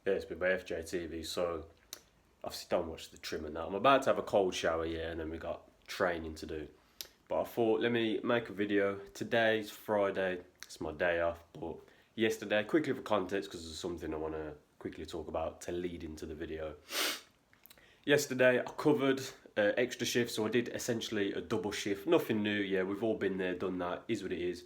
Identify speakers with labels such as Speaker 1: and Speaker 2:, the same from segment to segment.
Speaker 1: Yeah, it's been by FJTV, so obviously don't watch the trim and that. I'm about to have a cold shower, yeah, and then we got training to do. But I thought, let me make a video. Today's Friday, it's my day off, but yesterday, quickly for context, because there's something I want to quickly talk about to lead into the video. Yesterday, I covered extra shifts, so I did essentially a double shift. Nothing new, yeah, we've all been there, done that, is what it is.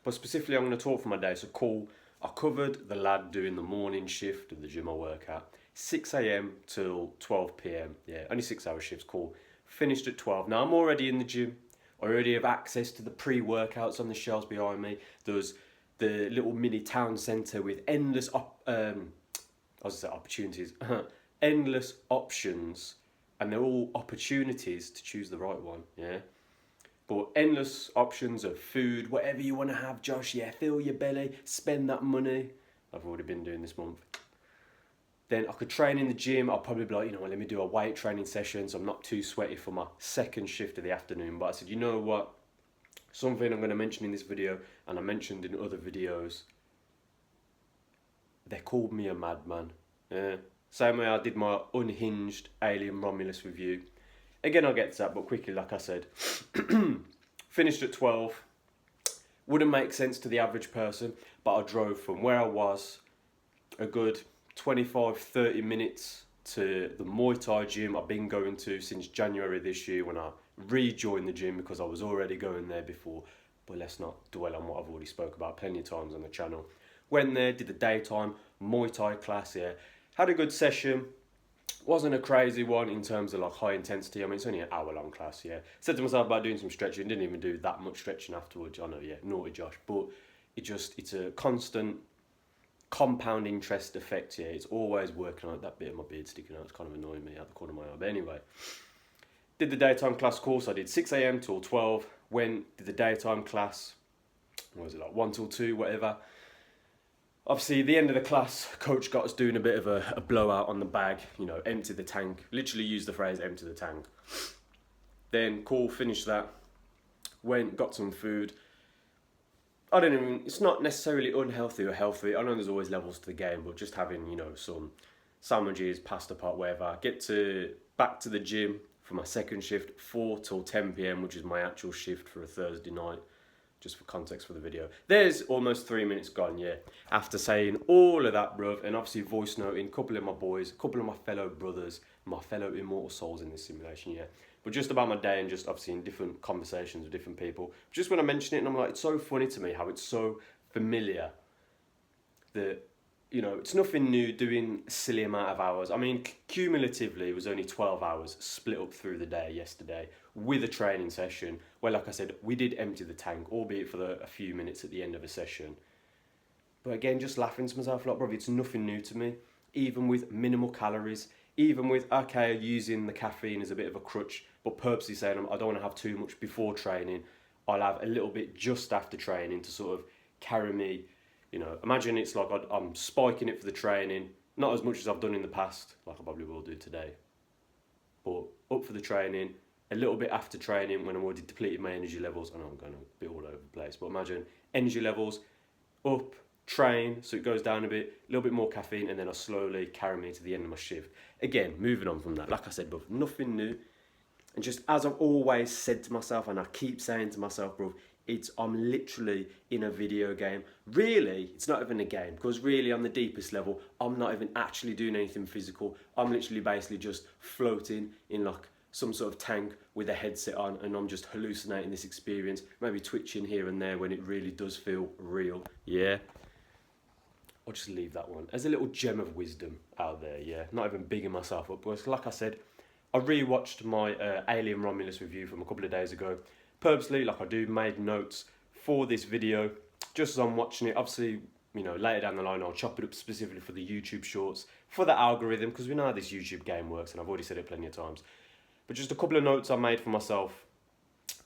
Speaker 1: But specifically, I'm going to talk for my day, so cool. I covered the lad doing the morning shift of the gym I work at, 6 a.m. till 12 p.m. Yeah, only 6 hour shifts, cool. Finished at 12. Now I'm already in the gym. I already have access to the pre-workouts on the shelves behind me. There's the little mini town centre with endless opportunities, endless options, and they're all opportunities to choose the right one. Yeah. But endless options of food, whatever you want to have, Josh, yeah, fill your belly, spend that money. I've already been doing this month. Then I could train in the gym. I'll probably be like, let me do a weight training session so I'm not too sweaty for my second shift of the afternoon. But I said, you know what? Something I'm going to mention in this video, and I mentioned in other videos, they called me a madman. Yeah. Same way I did my unhinged Alien Romulus review. Again, I'll get to that, but quickly, like I said, finished at 12. Wouldn't make sense to the average person, but I drove from where I was a good 25, 30 minutes to the Muay Thai gym I've been going to since January this year when I rejoined the gym because I was already going there before. But let's not dwell on what I've already spoke about plenty of times on the channel. Went there, did the daytime Muay Thai class, yeah. Had a good session. Wasn't a crazy one in terms of like high intensity. I mean, it's only an hour long class, yeah. Said to myself about doing some stretching, didn't even do that much stretching afterwards. I know, yeah, naughty Josh, but it's a constant compound interest effect, yeah. It's always working on that bit of my beard sticking out. It's kind of annoying me out the corner of my eye. But anyway, did the daytime class course. I did 6 a.m. till 12. Did the daytime class. What was it, like 1 till 2, whatever. Obviously, at the end of the class, coach got us doing a bit of a blowout on the bag, empty the tank. Literally used the phrase empty the tank. Then, cool, finished that. Got some food. It's not necessarily unhealthy or healthy. I know there's always levels to the game, but just having, some sandwiches, pasta pot, whatever. Back to the gym for my second shift, 4 till 10 p.m, which is my actual shift for a Thursday night. Just for context for the video. There's almost 3 minutes gone, yeah. After saying all of that, bruv, and obviously voice noting a couple of my boys, a couple of my fellow brothers, my fellow immortal souls in this simulation, yeah. But just about my day and just obviously in different conversations with different people. Just when I mention it and I'm like, it's so funny to me how it's so familiar that, it's nothing new doing a silly amount of hours. I mean, cumulatively, it was only 12 hours split up through the day yesterday with a training session where, like I said, we did empty the tank, albeit for a few minutes at the end of a session. But again, just laughing to myself, like, bro, it's nothing new to me. Even with minimal calories, even with, okay, using the caffeine as a bit of a crutch, but purposely saying I don't want to have too much before training. I'll have a little bit just after training to sort of carry me. Imagine it's like I'm spiking it for the training, not as much as I've done in the past, like I probably will do today, but up for the training, a little bit after training when I'm already depleted my energy levels. I know I'm going to be all over the place, but imagine energy levels up, train, so it goes down a bit, a little bit more caffeine, and then I slowly carry me to the end of my shift. Again, moving on from that, like I said, bro, nothing new. And just as I've always said to myself, and I keep saying to myself, bro, I'm literally in a video game. Really, it's not even a game, because really on the deepest level, I'm not even actually doing anything physical. I'm literally basically just floating in like some sort of tank with a headset on, and I'm just hallucinating this experience, maybe twitching here and there when it really does feel real, yeah? I'll just leave that one as a little gem of wisdom out there, yeah? Not even bigging myself up, because like I said, I rewatched my Alien Romulus review from a couple of days ago. Purposely, like I do, made notes for this video, just as I'm watching it. Obviously, later down the line, I'll chop it up specifically for the YouTube shorts, for the algorithm, because we know how this YouTube game works, and I've already said it plenty of times. But just a couple of notes I made for myself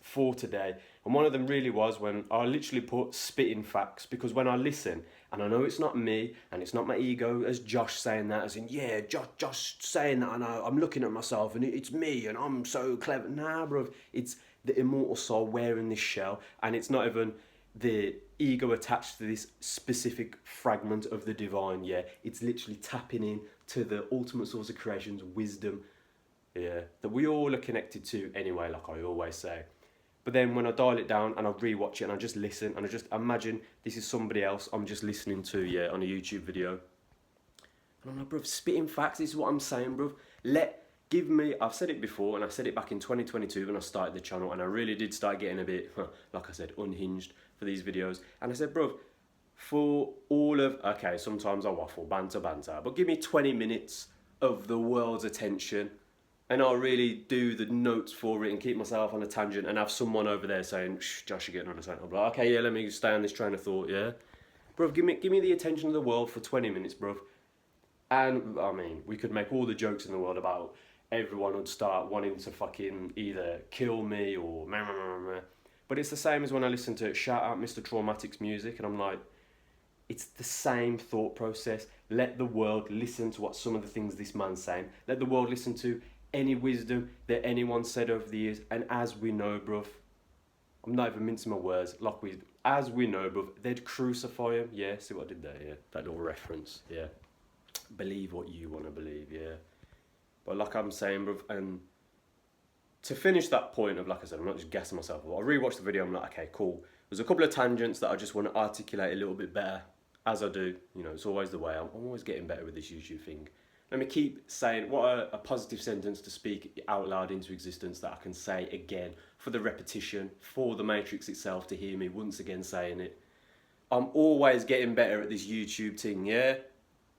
Speaker 1: for today, and one of them really was when I literally put spitting facts, because when I listen, and I know it's not me, and it's not my ego as Josh saying that, as in, yeah, Josh saying that, and I'm looking at myself, and it's me, and I'm so clever. Nah, bro, it's the immortal soul wearing this shell, and it's not even the ego attached to this specific fragment of the divine, yeah. It's literally tapping in to the ultimate source of creation's wisdom, yeah, that we all are connected to anyway, like I always say. But then when I dial it down and I rewatch it and I just listen and I just imagine this is somebody else I'm just listening to, yeah, on a YouTube video. And I'm like, bruv, spitting facts, this is what I'm saying, bruv. Give me, I've said it before, and I said it back in 2022 when I started the channel, and I really did start getting a bit, like I said, unhinged for these videos. And I said, bruv, for all of, okay, sometimes I waffle, banter, but give me 20 minutes of the world's attention, and I'll really do the notes for it and keep myself on a tangent and have someone over there saying, shh, Josh, you're getting on a tangent. I'm like, okay, yeah, let me stay on this train of thought, yeah? Bruv, give me the attention of the world for 20 minutes, bruv. And, I mean, we could make all the jokes in the world about everyone would start wanting to fucking either kill me or meh, meh, meh, meh. But it's the same as when I listen to Shout Out Mr. Traumatic's music, and I'm like, it's the same thought process. Let the world listen to what some of the things this man's saying. Let the world listen to any wisdom that anyone said over the years. And as we know, bruv, I'm not even mincing my words, as we know, bruv, they'd crucify him. Yeah, see what I did there, yeah? That little reference, yeah. Believe what you want to believe, yeah. But like I'm saying, bruv, and to finish that point of, like I said, I'm not just guessing myself. I rewatched the video, I'm like, okay, cool. There's a couple of tangents that I just want to articulate a little bit better, as I do. You know, it's always the way. I'm always getting better with this YouTube thing. Let me keep saying, what a positive sentence to speak out loud into existence that I can say again, for the repetition, for the Matrix itself to hear me once again saying it. I'm always getting better at this YouTube thing, yeah?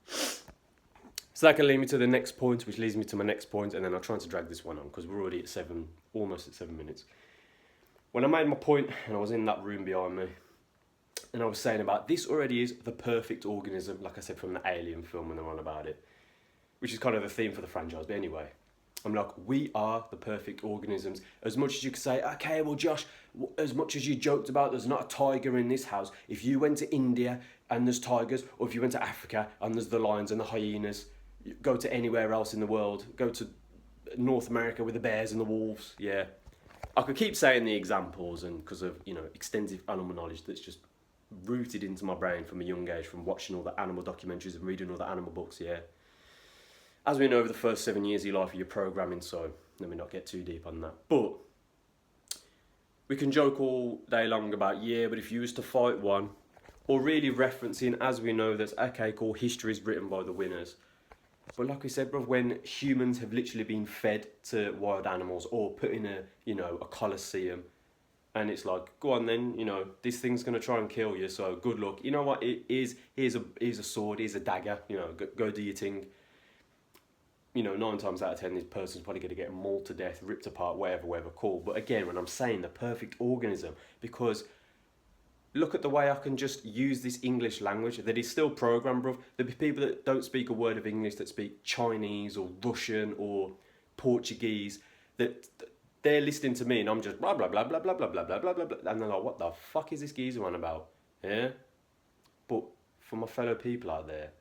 Speaker 1: So that can lead me to the next point, which leads me to my next point, and then I'll try to drag this one on, because we're already at almost at 7 minutes. When I made my point, and I was in that room behind me, and I was saying about, this already is the perfect organism, like I said from the Alien film when they're on about it, which is kind of the theme for the franchise, but anyway. I'm like, we are the perfect organisms. As much as you could say, okay, well, Josh, as much as you joked about there's not a tiger in this house, if you went to India and there's tigers, or if you went to Africa and there's the lions and the hyenas, go to anywhere else in the world, go to North America with the bears and the wolves, yeah. I could keep saying the examples, and because of, you know, extensive animal knowledge that's just rooted into my brain from a young age, from watching all the animal documentaries and reading all the animal books, yeah. As we know, over the first 7 years of your life, you're programming, so let me not get too deep on that. But we can joke all day long about, yeah, but if you was to fight one, or really referencing, as we know, that's, okay, cool, history is written by the winners. But like we said, bro, when humans have literally been fed to wild animals or put in a coliseum, and it's like, go on then, this thing's going to try and kill you, so good luck. You know what, here's a sword, here's a dagger, go do your thing. 9 times out of 10, this person's probably going to get mauled to death, ripped apart, whatever, cool. But again, when I'm saying the perfect organism, because look at the way I can just use this English language that is still programmed, bruv. There'll be people that don't speak a word of English, that speak Chinese or Russian or Portuguese, that they're listening to me and I'm just blah, blah, blah, blah, blah, blah, blah, blah, blah, blah, blah. And they're like, what the fuck is this geezer on about? Yeah? But for my fellow people out there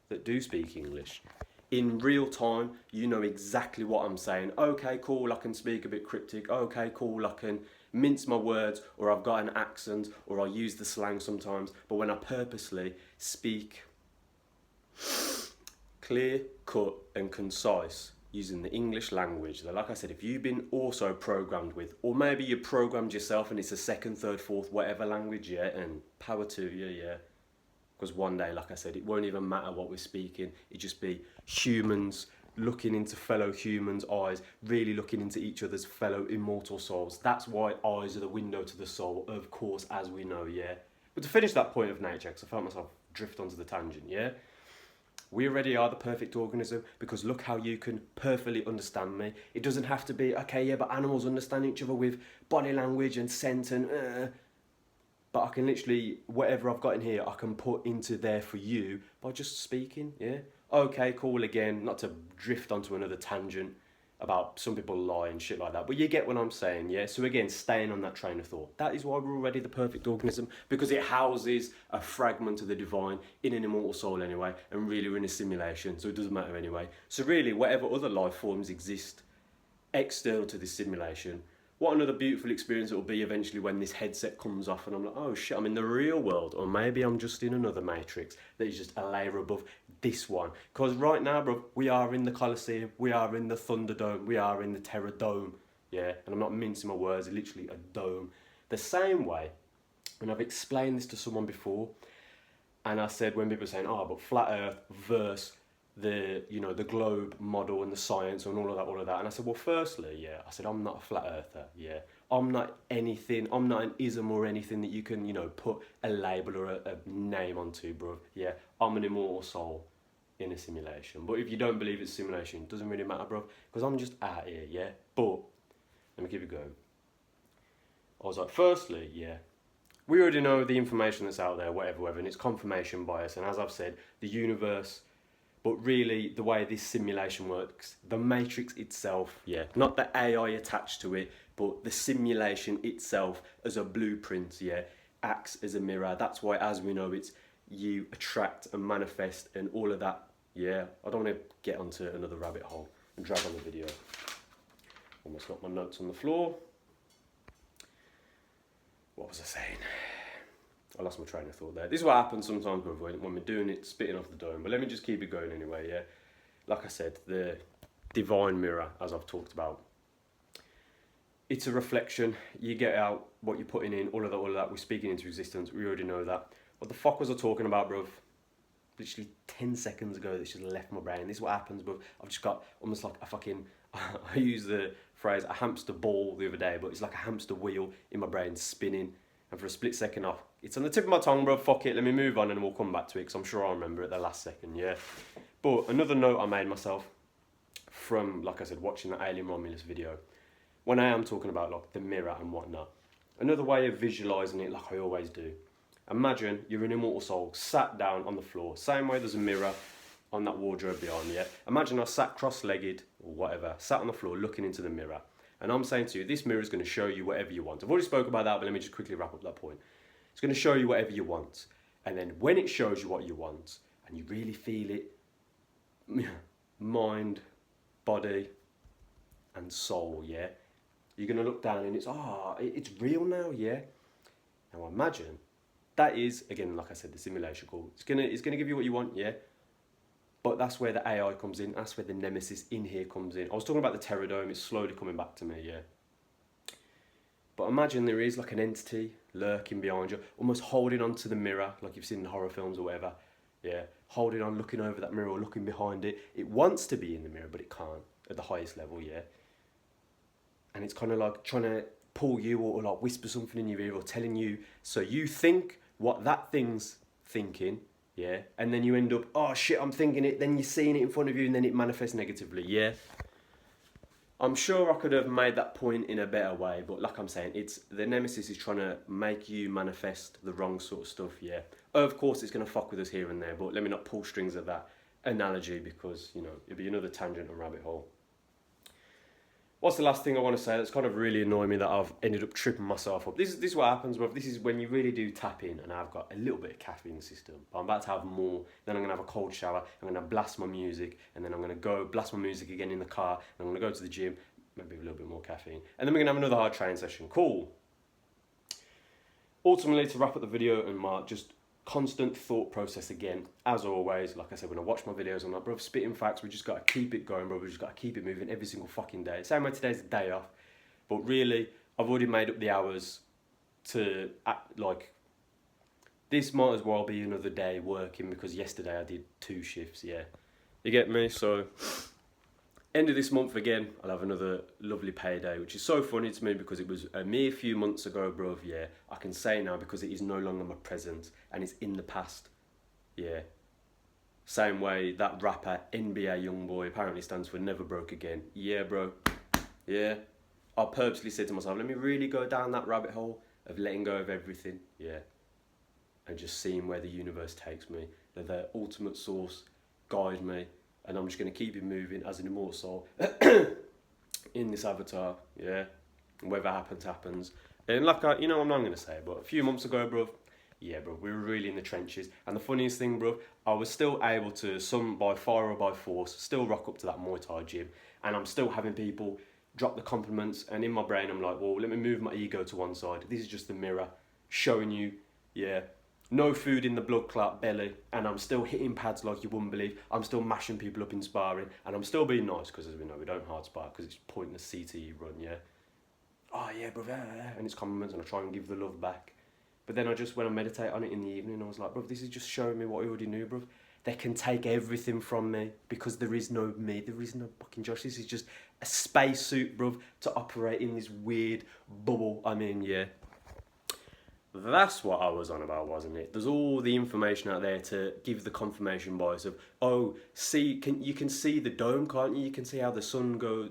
Speaker 1: that do speak English, in real time, you know exactly what I'm saying. Okay, cool, I can speak a bit cryptic. Okay, cool, I can mince my words, or I've got an accent, or I use the slang sometimes. But when I purposely speak clear, cut, and concise, using the English language, that, like I said, if you've been also programmed with, or maybe you programmed yourself and it's a second, third, fourth, whatever language, yeah, and power to you, yeah. Because one day, like I said, it won't even matter what we're speaking. It'll just be humans looking into fellow humans' eyes, really looking into each other's fellow immortal souls. That's why eyes are the window to the soul, of course, as we know, yeah? But to finish that point of nature, because I felt myself drift onto the tangent, yeah? We already are the perfect organism, because look how you can perfectly understand me. It doesn't have to be, okay, yeah, but animals understand each other with body language and scent and... But I can literally, whatever I've got in here, I can put into there for you by just speaking, yeah? Okay, cool, again, not to drift onto another tangent about some people lie and shit like that, but you get what I'm saying, yeah? So again, staying on that train of thought. That is why we're already the perfect organism, because it houses a fragment of the divine in an immortal soul anyway, and really we're in a simulation, so it doesn't matter anyway. So really, whatever other life forms exist external to this simulation, what another beautiful experience it will be eventually when this headset comes off and I'm like, oh shit, I'm in the real world. Or maybe I'm just in another Matrix that is just a layer above this one. Because right now, bro, we are in the Colosseum, we are in the Thunderdome, we are in the Terror Dome. Yeah, and I'm not mincing my words, literally a dome. The same way, and I've explained this to someone before, and I said when people are saying, oh, but flat Earth versus the, you know, the globe model and the science and all of that. And I said, well, firstly, yeah, I said, I'm not a flat earther, yeah. I'm not anything, I'm not an ism or anything that you can, you know, put a label or a name onto, bro. Yeah, I'm an immortal soul in a simulation. But if you don't believe it's simulation, it doesn't really matter, bro, because I'm just out here, yeah. But, let me keep it going. I was like, firstly, yeah, we already know the information that's out there, whatever, and it's confirmation bias. And as I've said, the universe, but really the way this simulation works, the matrix itself, yeah, not the AI attached to it, but the simulation itself as a blueprint, yeah, acts as a mirror. That's why, as we know, it's you attract and manifest and all of that, yeah. I don't want to get onto another rabbit hole and drag on the video. Almost got my notes on the floor. What was I saying? I lost my train of thought there. This is what happens sometimes when we're doing it, spitting off the dome. But let me just keep it going anyway, yeah? Like I said, the divine mirror, as I've talked about. It's a reflection. You get out what you're putting in, all of that. We're speaking into existence. We already know that. What the fuck was I talking about, bruv? Literally 10 seconds ago, this just left my brain. This is what happens, bruv. I've just got almost like a fucking... I use the phrase a hamster ball the other day, but it's like a hamster wheel in my brain spinning. And for a split second off, it's on the tip of my tongue, bro. Fuck it, let me move on and we'll come back to it because I'm sure I'll remember it the last second, yeah. But another note I made myself from, like I said, watching the Alien Romulus video, when I am talking about like the mirror and whatnot, another way of visualising it, like I always do, imagine you're an immortal soul sat down on the floor, same way there's a mirror on that wardrobe behind, yeah. Imagine I sat cross-legged or whatever, sat on the floor looking into the mirror. And I'm saying to you, this mirror is going to show you whatever you want. I've already spoke about that, but let me just quickly wrap up that point. It's going to show you whatever you want. And then when it shows you what you want, and you really feel it, mind, body, and soul, yeah? You're going to look down and it's real now, yeah? Now imagine, that is, again, like I said, the simulation call. It's going to give you what you want, yeah? But that's where the AI comes in. That's where the nemesis in here comes in. I was talking about the Terror Dome. It's slowly coming back to me, yeah. But imagine there is like an entity lurking behind you, almost holding onto the mirror, like you've seen in horror films or whatever. Yeah, holding on, looking over that mirror, or looking behind it. It wants to be in the mirror, but it can't at the highest level, yeah. And it's kind of like trying to pull you or like whisper something in your ear or telling you, so you think what that thing's thinking, yeah, and then you end up, oh shit, I'm thinking it, then you're seeing it in front of you and then it manifests negatively, yeah. I'm sure I could have made that point in a better way, but like I'm saying, it's the nemesis is trying to make you manifest the wrong sort of stuff, yeah. Of course it's going to fuck with us here and there, but let me not pull strings of that analogy because, you know, it'd be another tangent and rabbit hole. What's the last thing I want to say that's kind of really annoyed me that I've ended up tripping myself up? This is what happens, bro. This is when you really do tap in, and I've got a little bit of caffeine in the system. But I'm about to have more, then I'm going to have a cold shower, I'm going to blast my music, and then I'm going to go blast my music again in the car, and I'm going to go to the gym, maybe a little bit more caffeine, and then we're going to have another hard training session. Cool. Ultimately, to wrap up the video and my just constant thought process again, as always, like I said, when I watch my videos, I'm like, bro, spitting facts, we just got to keep it going, bro, we just got to keep it moving every single fucking day. Same way today's a day off, but really, I've already made up the hours to, act, like, this might as well be another day working because yesterday I did 2 shifts, yeah. You get me? So, end of this month again, I'll have another lovely payday, which is so funny to me because it was a mere few months ago, bruv, yeah. I can say now because it is no longer my present and it's in the past, yeah. Same way that rapper NBA Youngboy apparently stands for Never Broke Again. Yeah, bro, yeah. I purposely said to myself, let me really go down that rabbit hole of letting go of everything, yeah. And just seeing where the universe takes me, that the ultimate source guide me. And I'm just going to keep it moving as an immortal soul in this avatar, yeah. And whatever happens, happens. And like I'm not going to say it, but a few months ago, bruv, yeah, bro, we were really in the trenches. And the funniest thing, bruv, I was still able to, some by fire or by force, still rock up to that Muay Thai gym. And I'm still having people drop the compliments, and in my brain I'm like, well, let me move my ego to one side. This is just the mirror showing you, yeah, no food in the blood clot belly, and I'm still hitting pads like you wouldn't believe. I'm still mashing people up in sparring, and I'm still being nice, because as we know, we don't hard spar because it's pointless CTE run, yeah. Oh yeah, brother, and it's compliments, and I try and give the love back. But then when I meditate on it in the evening, I was like, bro, this is just showing me what I already knew, bro. They can take everything from me because there is no me. There is no fucking Josh. This is just a spacesuit, bruv, to operate in this weird bubble. I mean, yeah. That's what I was on about, wasn't it? There's all the information out there to give the confirmation bias of, oh, you can see the dome, can't you? You can see how the sun goes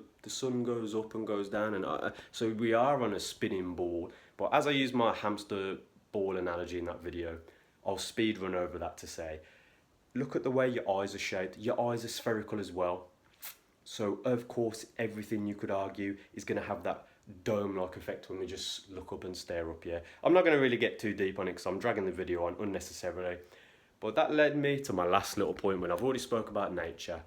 Speaker 1: up and goes down, and so we are on a spinning ball. But as I use my hamster ball analogy in that video, I'll speed run over that to say, look at the way your eyes are shaped. Your eyes are spherical as well. So, of course, everything you could argue is going to have that dome-like effect when we just look up and stare up, yeah. I'm not going to really get too deep on it because I'm dragging the video on unnecessarily. But that led me to my last little point when I've already spoke about nature.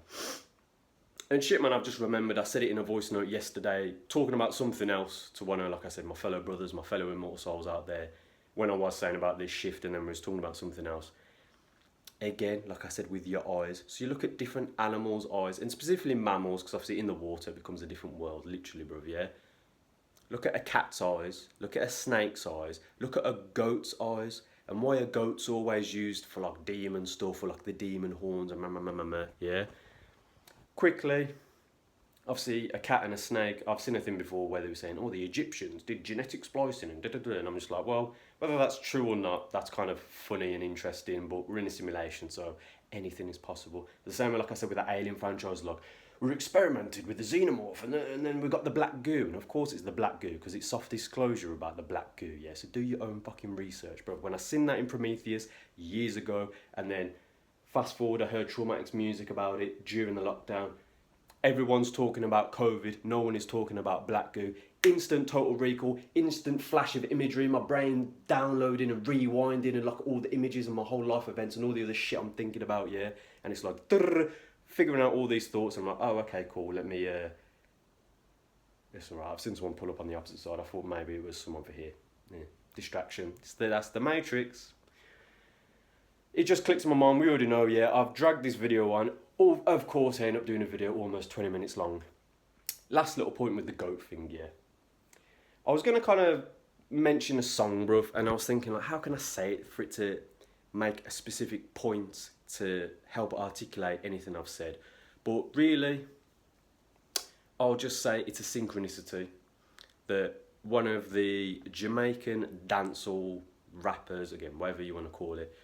Speaker 1: And shit, man, I've just remembered, I said it in a voice note yesterday, talking about something else to one of, like I said, my fellow brothers, my fellow immortal souls out there, when I was saying about this shift and then we was talking about something else. Again, like I said, with your eyes. So you look at different animals' eyes, and specifically mammals, because obviously in the water it becomes a different world, literally, bro, yeah? Look at a cat's eyes, look at a snake's eyes, look at a goat's eyes, and why are goats always used for like demon stuff, or like the demon horns, and yeah? Quickly, obviously a cat and a snake, I've seen a thing before where they were saying, oh, the Egyptians did genetic splicing and da-da-da, and I'm just like, well, whether that's true or not, that's kind of funny and interesting, but we're in a simulation, so anything is possible. The same way, like I said, with that Alien franchise, like, we experimented with the xenomorph, and then we got the black goo, and of course it's the black goo, because it's soft disclosure about the black goo, yeah, so do your own fucking research, bro. When I seen that in Prometheus years ago, and then fast forward, I heard Traumatic's music about it during the lockdown. Everyone's talking about COVID, no one is talking about black goo. Instant total recall, instant flash of imagery, my brain downloading and rewinding and like all the images and my whole life events and all the other shit I'm thinking about, yeah? And it's like, figuring out all these thoughts. I'm like, oh, okay, cool, let me, it's alright, I've seen someone pull up on the opposite side. I thought maybe it was someone over here. Yeah. Distraction, that's the Matrix. It just clicks in my mind, we already know, yeah, I've dragged this video on. Of course, I end up doing a video almost 20 minutes long. Last little point with the goat thing, yeah. I was going to kind of mention a song, bruv, and I was thinking, like, how can I say it for it to make a specific point to help articulate anything I've said? But really, I'll just say it's a synchronicity that one of the Jamaican dancehall rappers, again, whatever you want to call it,